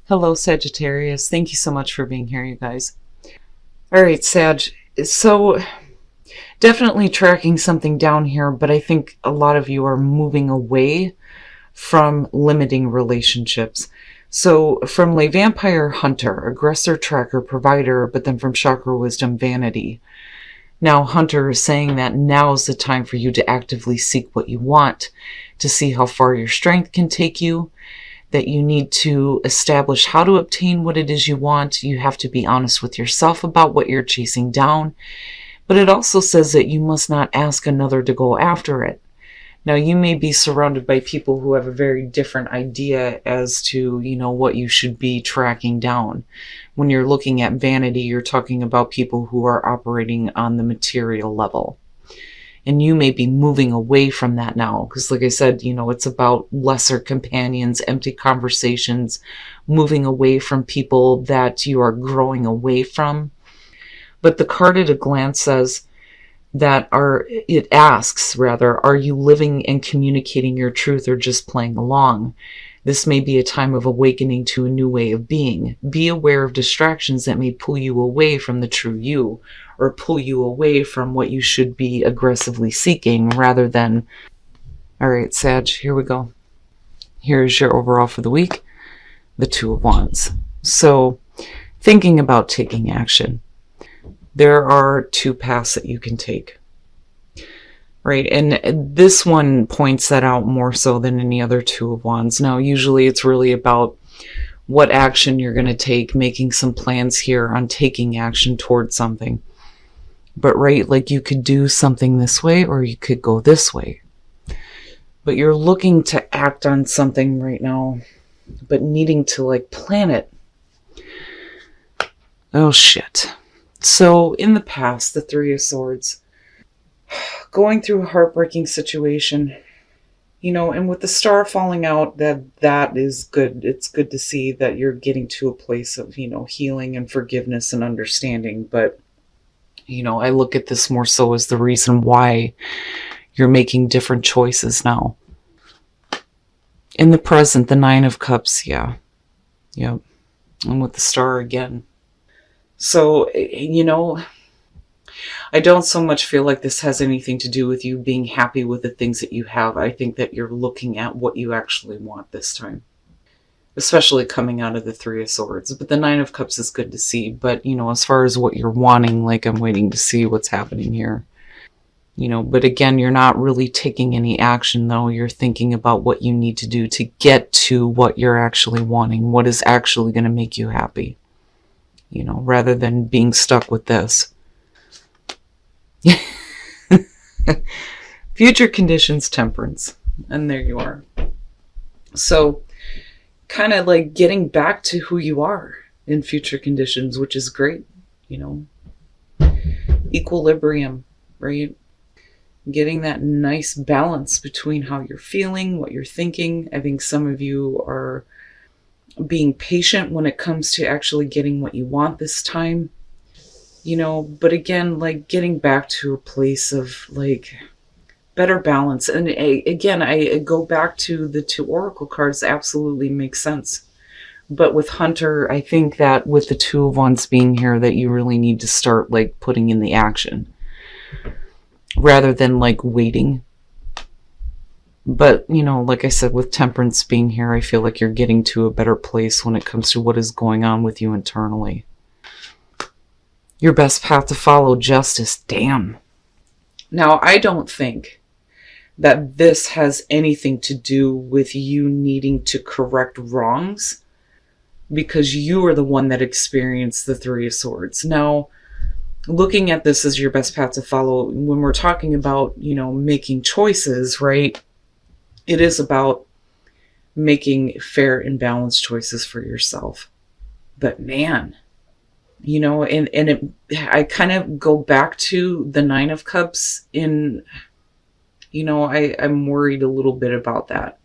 Hello, Sagittarius. Thank you so much for being here, you guys. All right, Sag. So, definitely tracking something down here, but I think a lot of you are moving away from limiting relationships. So, from Lay Vampire Hunter, aggressor, tracker, provider, but then from Chakra Wisdom, vanity. Now, Hunter is saying that now is the time for you to actively seek what you want, to see how far your strength can take you, that you need to establish how to obtain what it is you want. You have to be honest with yourself about what you're chasing down. But it also says that you must not ask another to go after it. Now, you may be surrounded by people who have a very different idea as to, what you should be tracking down. When you're looking at vanity, you're talking about people who are operating on the material level. And you may be moving away from that now. Because like I said, it's about lesser companions, empty conversations, moving away from people that you are growing away from. But the card at a glance says that are you living and communicating your truth or just playing along? This may be a time of awakening to a new way of being. Be aware of distractions that may pull you away from the true you, or pull you away from what you should be aggressively seeking rather than... All right, Sag, here we go. Here's your overall for the week, the Two of Wands. So, thinking about taking action. There are two paths that you can take, right? And this one points that out more so than any other Two of Wands. Now, usually it's really about what action you're going to take, making some plans here on taking action towards something. But right, like you could do something this way or you could go this way. But you're looking to act on something right now, but needing to plan it. Oh shit. So in the past, the Three of Swords, going through a heartbreaking situation, and with the star falling out, that is good. It's good to see that you're getting to a place of, healing and forgiveness and understanding. But, I look at this more so as the reason why you're making different choices now. In the present, the Nine of Cups, yeah. Yep. And with the star again. So, I don't so much feel like this has anything to do with you being happy with the things that you have. I think that you're looking at what you actually want this time, especially coming out of the Three of Swords. But the Nine of Cups is good to see. But, as far as what you're wanting, I'm waiting to see what's happening here. But again, you're not really taking any action, though. You're thinking about what you need to do to get to what you're actually wanting, what is actually going to make you happy. Rather than being stuck with this. Future conditions, temperance. And there you are. So, kind of getting back to who you are in future conditions, which is great. Equilibrium, right? Getting that nice balance between how you're feeling, what you're thinking. I think some of you are being patient when it comes to actually getting what you want this time, but again, getting back to a place of better balance. And again, I go back to the two oracle cards, absolutely makes sense. But with Hunter, I think that with the Two of Wands being here, that you really need to start putting in the action rather than waiting. But, like I said, with temperance being here, I feel like you're getting to a better place when it comes to what is going on with you internally. Your best path to follow, justice. Damn. Now, I don't think that this has anything to do with you needing to correct wrongs, because you are the one that experienced the Three of Swords. Now, looking at this as your best path to follow, when we're talking about, making choices, right? It is about making fair and balanced choices for yourself. But man, I kind of go back to the Nine of Cups in, I'm worried a little bit about that.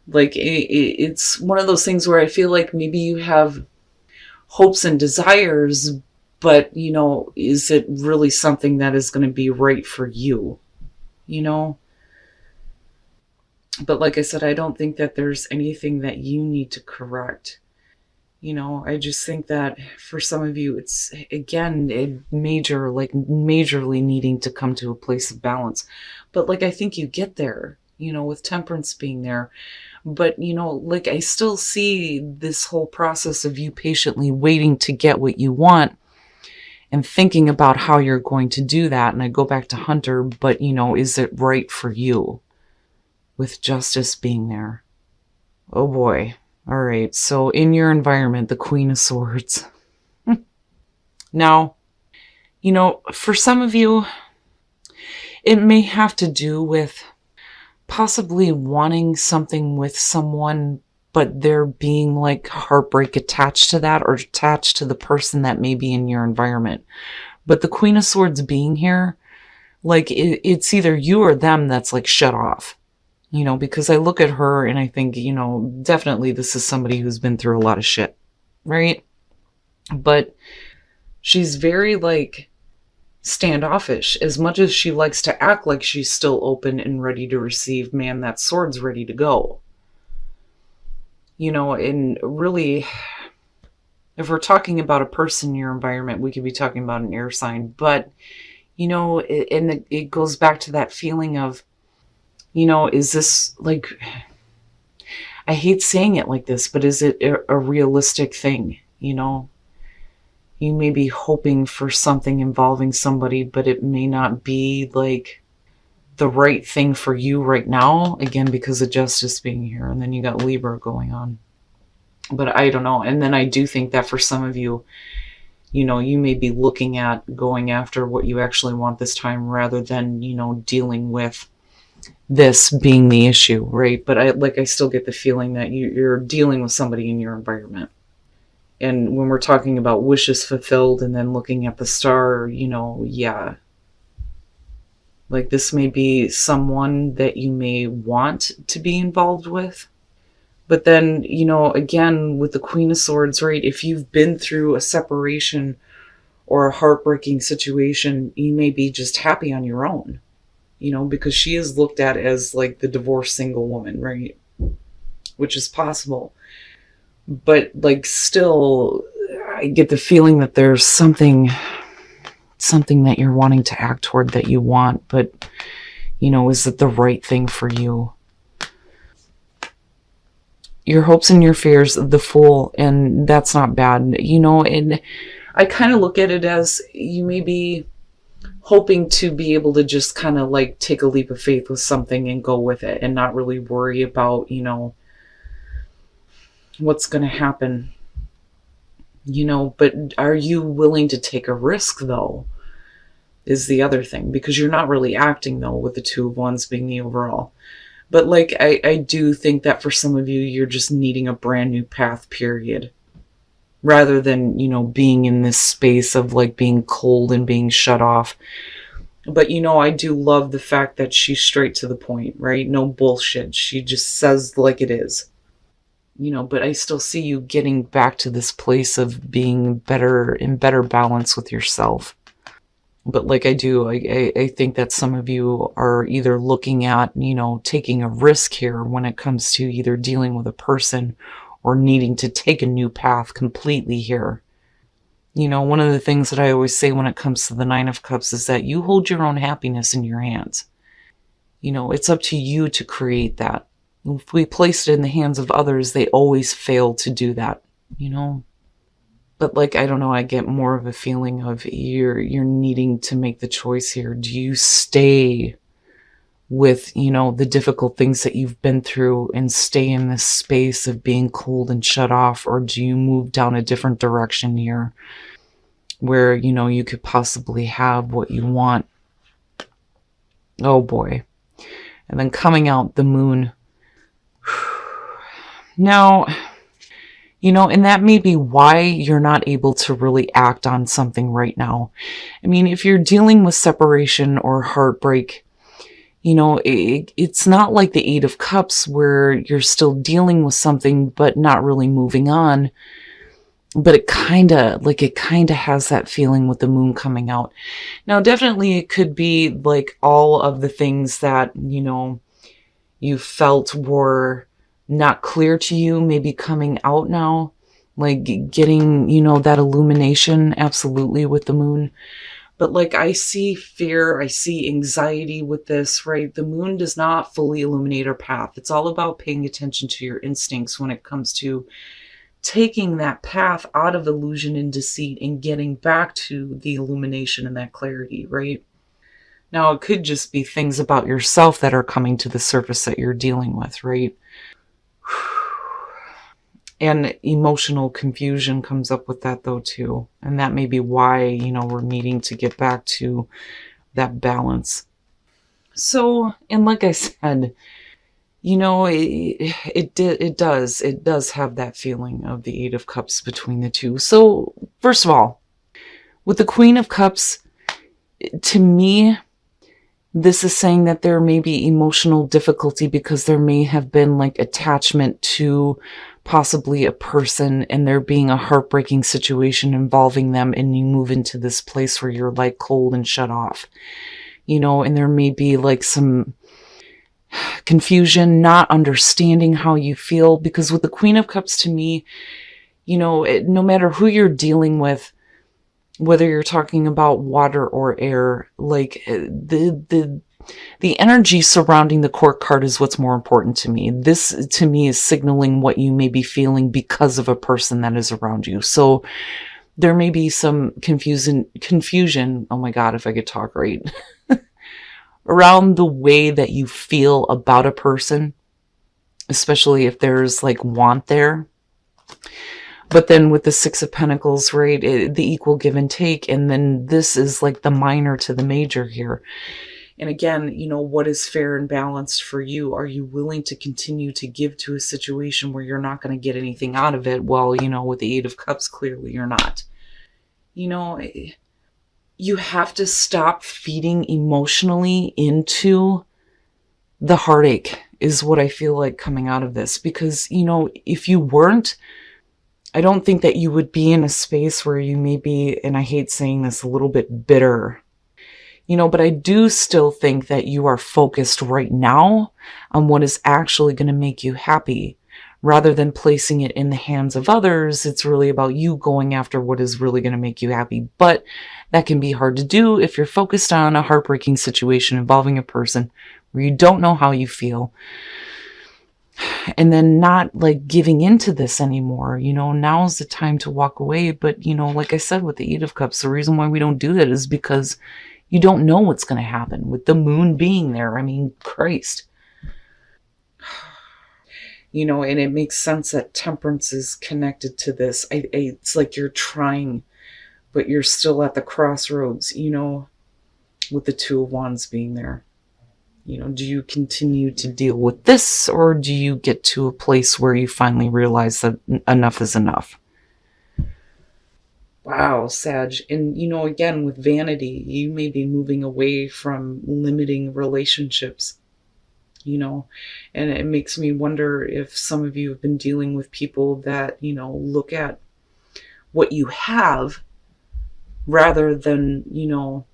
It's one of those things where I feel like maybe you have hopes and desires, but, is it really something that is going to be right for you? But like I said, I don't think that there's anything that you need to correct. You know, I just think that for some of you, it's again, majorly needing to come to a place of balance. But like, I think you get there, you know, with temperance being there. But, you know, like, I still see this whole process of you patiently waiting to get what you want and thinking about how you're going to do that. And I go back to Hunter, but, you know, is it right for you with justice being there? Oh boy. All right. So in your environment, the Queen of Swords. Now, you know, for some of you, it may have to do with possibly wanting something with someone, but there being like heartbreak attached to that, or attached to the person that may be in your environment. But the Queen of Swords being here, like it's either you or them that's like shut off, you know, because I look at her and I think, you know, definitely this is somebody who's been through a lot of shit, right? But she's very like standoffish. As much as she likes to act like she's still open and ready to receive, man, that sword's ready to go. You know, and really, if we're talking about a person in your environment, we could be talking about an air sign. But, you know, it goes back to that feeling of, you know, is this like, I hate saying it like this, but is it a realistic thing? You know, you may be hoping for something involving somebody, but it may not be like the right thing for you right now, again, because of justice being here. And then you got Libra going on. But I don't know. And then I do think that for some of you, you know, you may be looking at going after what you actually want this time rather than, you know, dealing with this being the issue, right? But I still get the feeling that you're dealing with somebody in your environment. And when we're talking about wishes fulfilled and then looking at the star, you know, yeah. Like this may be someone that you may want to be involved with. But then, you know, again, with the Queen of Swords, right, if you've been through a separation or a heartbreaking situation, you may be just happy on your own, you know, because she is looked at as like the divorced single woman, right? Which is possible. But like still, I get the feeling that there's something that you're wanting to act toward that you want, but, you know, is it the right thing for you? Your hopes and your fears, the Fool, and that's not bad, you know, and I kind of look at it as you may be hoping to be able to just kind of like take a leap of faith with something and go with it and not really worry about, you know, what's going to happen, you know. But are you willing to take a risk though, is the other thing, because you're not really acting though with the Two of Wands being the overall. But like, I do think that for some of you, you're just needing a brand new path, period. Rather than, you know, being in this space of like being cold and being shut off. But, you know, I do love the fact that she's straight to the point, right? No bullshit. She just says like it is. You know, but I still see you getting back to this place of being better, in better balance with yourself. But like I think that some of you are either looking at, you know, taking a risk here when it comes to either dealing with a person or needing to take a new path completely here. You know, one of the things that I always say when it comes to the Nine of Cups is that you hold your own happiness in your hands. You know, it's up to you to create that. If we place it in the hands of others, they always fail to do that, you know. But like, I don't know, I get more of a feeling of you're needing to make the choice here. Do you stay with, you know, the difficult things that you've been through and stay in this space of being cold and shut off? Or do you move down a different direction here where, you know, you could possibly have what you want? Oh boy. And then coming out, the Moon. Now, you know, and that may be why you're not able to really act on something right now. I mean, if you're dealing with separation or heartbreak, you know, it's not like the Eight of Cups where you're still dealing with something but not really moving on. But it kind of has that feeling with the Moon coming out. Now, definitely it could be like all of the things that, you know, you felt were not clear to you maybe coming out now. like getting, you know, that illumination, absolutely, with the moon. But like, I see fear, I see anxiety with this, right? The moon does not fully illuminate our path. It's all about paying attention to your instincts when it comes to taking that path out of illusion and deceit and getting back to the illumination and that clarity, right? Now, it could just be things about yourself that are coming to the surface that you're dealing with, right? And emotional confusion comes up with that though too. And that may be why, you know, we're needing to get back to that balance. So, and like I said, you know, it does have that feeling of the Eight of Cups between the two. So, first of all, with the Queen of Cups, to me, this is saying that there may be emotional difficulty because there may have been like attachment to possibly a person, and there being a heartbreaking situation involving them, and you move into this place where you're like cold and shut off, you know, and there may be like some confusion, not understanding how you feel, because with the Queen of Cups, to me, you know, no matter who you're dealing with, whether you're talking about water or air, like the energy surrounding the court card is what's more important to me. This, to me, is signaling what you may be feeling because of a person that is around you. So there may be some confusion, oh my God, if I could talk right, around the way that you feel about a person, especially if there's like want there. But then with the Six of Pentacles, right, the equal give and take, and then this is like the minor to the major here. And again, you know, what is fair and balanced for you? Are you willing to continue to give to a situation where you're not going to get anything out of it? Well, you know, with the Eight of Cups, clearly you're not. You know, you have to stop feeding emotionally into the heartache, is what I feel like coming out of this. Because, you know, if you weren't, I don't think that you would be in a space where you may be, and I hate saying this, a little bit bitter. You know, but I do still think that you are focused right now on what is actually going to make you happy. Rather than placing it in the hands of others, it's really about you going after what is really going to make you happy. But that can be hard to do if you're focused on a heartbreaking situation involving a person where you don't know how you feel. And then not like giving into this anymore. You know, now's the time to walk away. But, you know, like I said, with the Eight of Cups, the reason why we don't do that is because you don't know what's going to happen with the moon being there. I mean, Christ. You know, and it makes sense that temperance is connected to this. It's like you're trying, but you're still at the crossroads, you know, with the Two of Wands being there. You know, do you continue to deal with this, or do you get to a place where you finally realize that enough is enough? Wow, Sag. And, you know, again, with vanity, you may be moving away from limiting relationships, you know, and it makes me wonder if some of you have been dealing with people that, you know, look at what you have rather than, you know,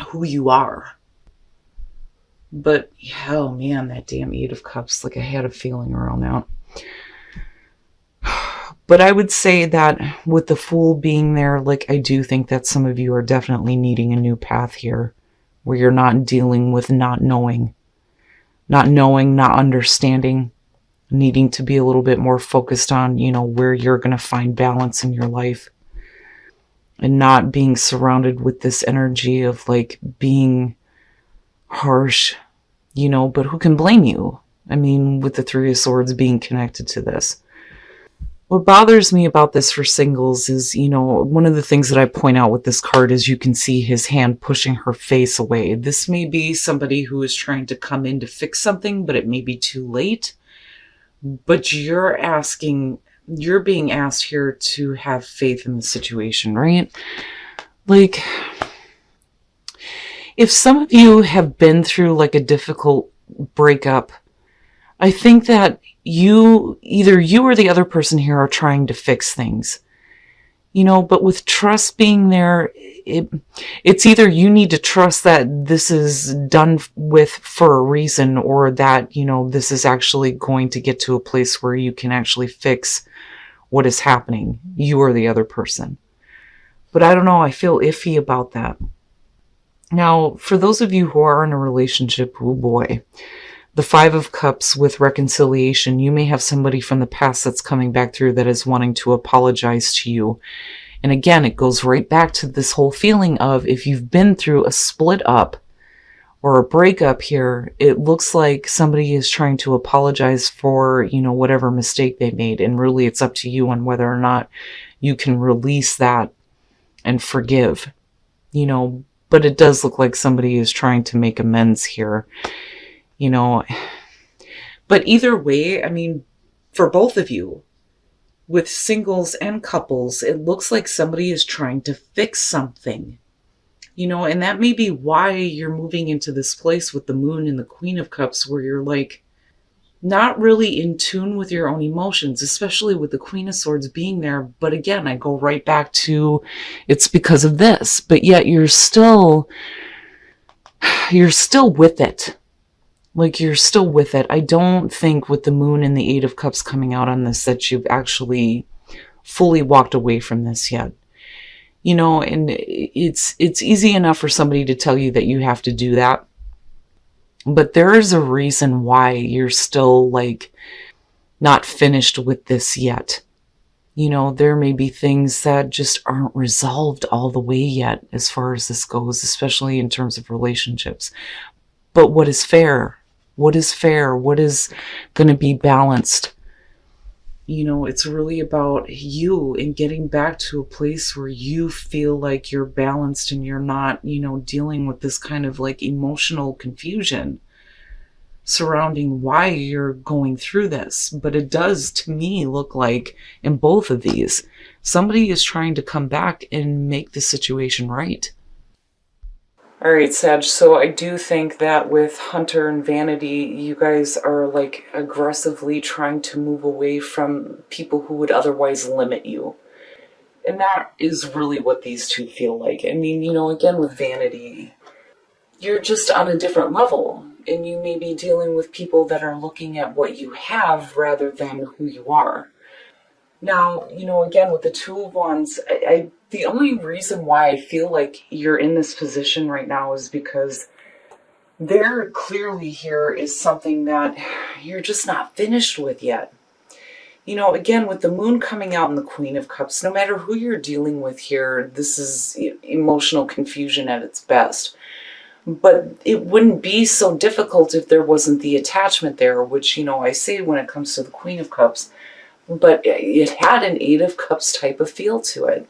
who you are. But, oh man, that damn Eight of Cups, like I had a feeling around that. But I would say that with the Fool being there, like I do think that some of you are definitely needing a new path here, where you're not dealing with not knowing, not understanding, needing to be a little bit more focused on, you know, where you're going to find balance in your life, and not being surrounded with this energy of like being harsh, you know, but who can blame you? I mean, with the Three of Swords being connected to this. What bothers me about this for singles is, you know, one of the things that I point out with this card is you can see his hand pushing her face away. This may be somebody who is trying to come in to fix something, but it may be too late. But you're being asked here to have faith in the situation, right? Like, if some of you have been through like a difficult breakup, I think that either you or the other person here are trying to fix things, you know, but with trust being there, it's either you need to trust that this is done with for a reason, or that, you know, this is actually going to get to a place where you can actually fix what is happening, you or the other person. But I don't know, I feel iffy about that. Now, for those of you who are in a relationship, oh boy, the Five of Cups with reconciliation, you may have somebody from the past that's coming back through that is wanting to apologize to you. And again, it goes right back to this whole feeling of, if you've been through a split up or a breakup here, it looks like somebody is trying to apologize for, you know, whatever mistake they made. And really, it's up to you on whether or not you can release that and forgive, you know. But it does look like somebody is trying to make amends here, you know. But either way, I mean, for both of you, with singles and couples, it looks like somebody is trying to fix something, you know, and that may be why you're moving into this place with the Moon and the Queen of Cups, where you're like not really in tune with your own emotions, especially with the Queen of Swords being there. But again, I go right back to, it's because of this, but yet you're still with it. Like, you're still with it. I don't think with the Moon and the Eight of Cups coming out on this that you've actually fully walked away from this yet. You know, and it's easy enough for somebody to tell you that you have to do that. But there is a reason why you're still, like, not finished with this yet. You know, there may be things that just aren't resolved all the way yet as far as this goes, especially in terms of relationships. But what is fair? What is fair? What is going to be balanced? You know, it's really about you and getting back to a place where you feel like you're balanced and you're not, you know, dealing with this kind of like emotional confusion surrounding why you're going through this. But it does, to me, look like in both of these, somebody is trying to come back and make the situation right. All right, Sag, so I do think that with Hunter and Vanity, you guys are like aggressively trying to move away from people who would otherwise limit you. And that is really what these two feel like. I mean, you know, again, with Vanity, you're just on a different level. And you may be dealing with people that are looking at what you have rather than who you are. Now, you know, again, with the Two of Wands, the only reason why I feel like you're in this position right now is because there clearly here is something that you're just not finished with yet. You know, again, with the Moon coming out in the Queen of Cups, no matter who you're dealing with here, this is emotional confusion at its best. But it wouldn't be so difficult if there wasn't the attachment there, which, you know, I say when it comes to the Queen of Cups, but it had an Eight of Cups type of feel to it.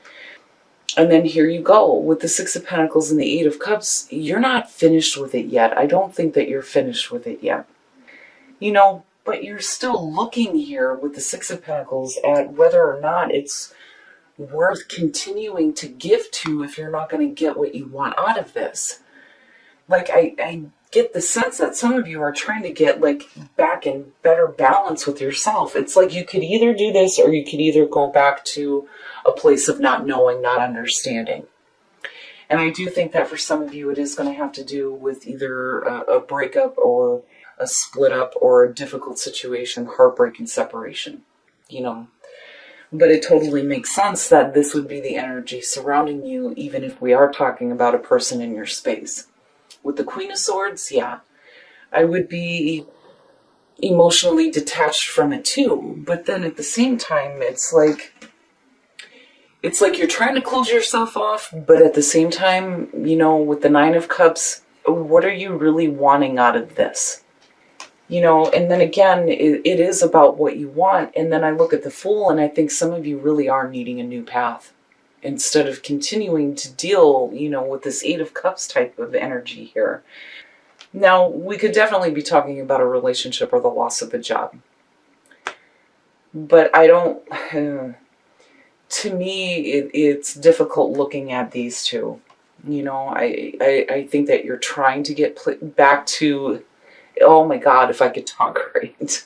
And then here you go with the Six of Pentacles and the Eight of Cups. You're not finished with it yet. I don't think that you're finished with it yet. You know, but you're still looking here with the Six of Pentacles at whether or not it's worth continuing to give to if you're not going to get what you want out of this. Like, I get the sense that some of you are trying to get, like, back in better balance with yourself. It's like you could either do this or you could either go back to a place of not knowing, not understanding. And I do think that for some of you, it is going to have to do with either a breakup or a split up or a difficult situation, heartbreak and separation, you know. But it totally makes sense that this would be the energy surrounding you, even if we are talking about a person in your space. With the Queen of Swords, yeah, I would be emotionally detached from it too. But then at the same time, it's like you're trying to close yourself off, but at the same time, you know, with the Nine of Cups, what are you really wanting out of this? You know, and then again, it is about what you want. And then I look at the Fool and I think some of you really are needing a new path, instead of continuing to deal, you know, with this Eight of Cups type of energy here. Now, we could definitely be talking about a relationship or the loss of a job. But I don't, to me, it's difficult looking at these two. You know, I think that you're trying to get back to, oh my God, if I could talk right.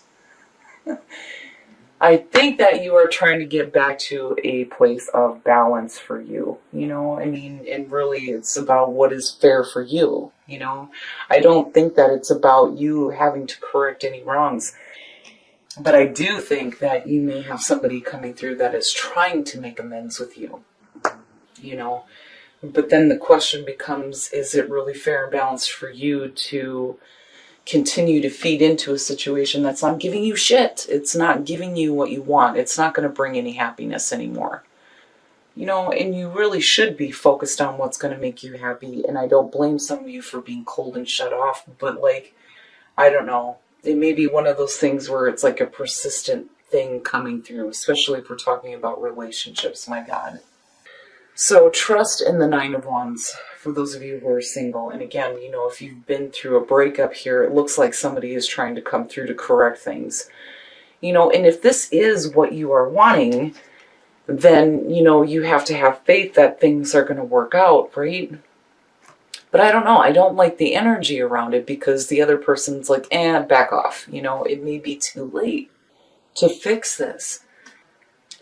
I think that you are trying to get back to a place of balance for you, you know, I mean, and really it's about what is fair for you, you know. I don't think that it's about you having to correct any wrongs. But I do think that you may have somebody coming through that is trying to make amends with you, you know. But then the question becomes, is it really fair and balanced for you to continue to feed into a situation that's not giving you shit? It's not giving you what you want. It's not going to bring any happiness anymore. You know, and you really should be focused on what's going to make you happy. And I don't blame some of you for being cold and shut off, but like, I don't know. It may be one of those things where it's like a persistent thing coming through, especially if we're talking about relationships, my God. So trust in the Nine of Wands for those of you who are single. And again, you know, if you've been through a breakup here, it looks like somebody is trying to come through to correct things. You know, and if this is what you are wanting, then, you know, you have to have faith that things are going to work out, right? But I don't know. I don't like the energy around it because the other person's like, back off. You know, it may be too late to fix this.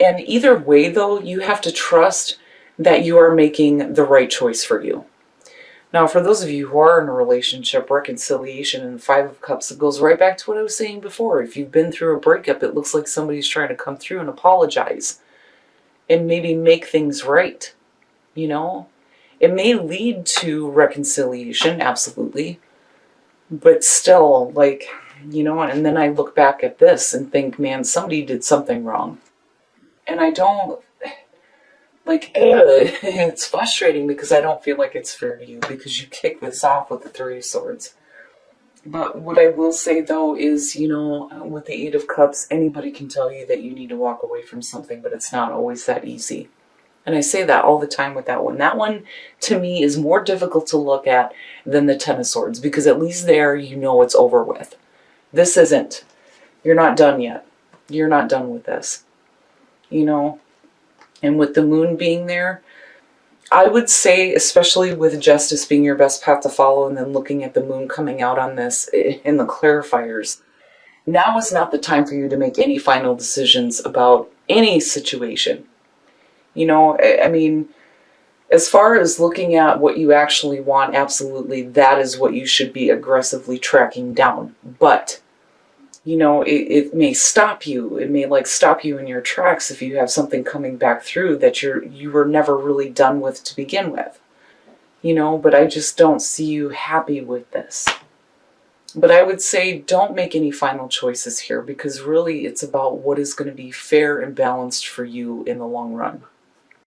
And either way, though, you have to trust that you are making the right choice for you. Now, for those of you who are in a relationship, reconciliation and the Five of Cups, it goes right back to what I was saying before. If you've been through a breakup, it looks like somebody's trying to come through and apologize and maybe make things right, you know? It may lead to reconciliation, absolutely, but still, like, you know, and then I look back at this and think, man, somebody did something wrong. And I don't, like, it's frustrating because I don't feel like it's fair to you because you kick this off with the Three of Swords. But what I will say, though, is, you know, with the Eight of Cups, anybody can tell you that you need to walk away from something, but it's not always that easy. And I say that all the time with that one. That one, to me, is more difficult to look at than the Ten of Swords, because at least there you know it's over with. This isn't. You're not done yet. You're not done with this. You know? And with the Moon being there, I would say, especially with Justice being your best path to follow, and then looking at the Moon coming out on this in the clarifiers, now is not the time for you to make any final decisions about any situation. You know, I mean, as far as looking at what you actually want, absolutely, that is what you should be aggressively tracking down. But, you know, it may stop you. It may, like, stop you in your tracks if you have something coming back through that you were never really done with to begin with. You know, but I just don't see you happy with this. But I would say don't make any final choices here, because really it's about what is going to be fair and balanced for you in the long run.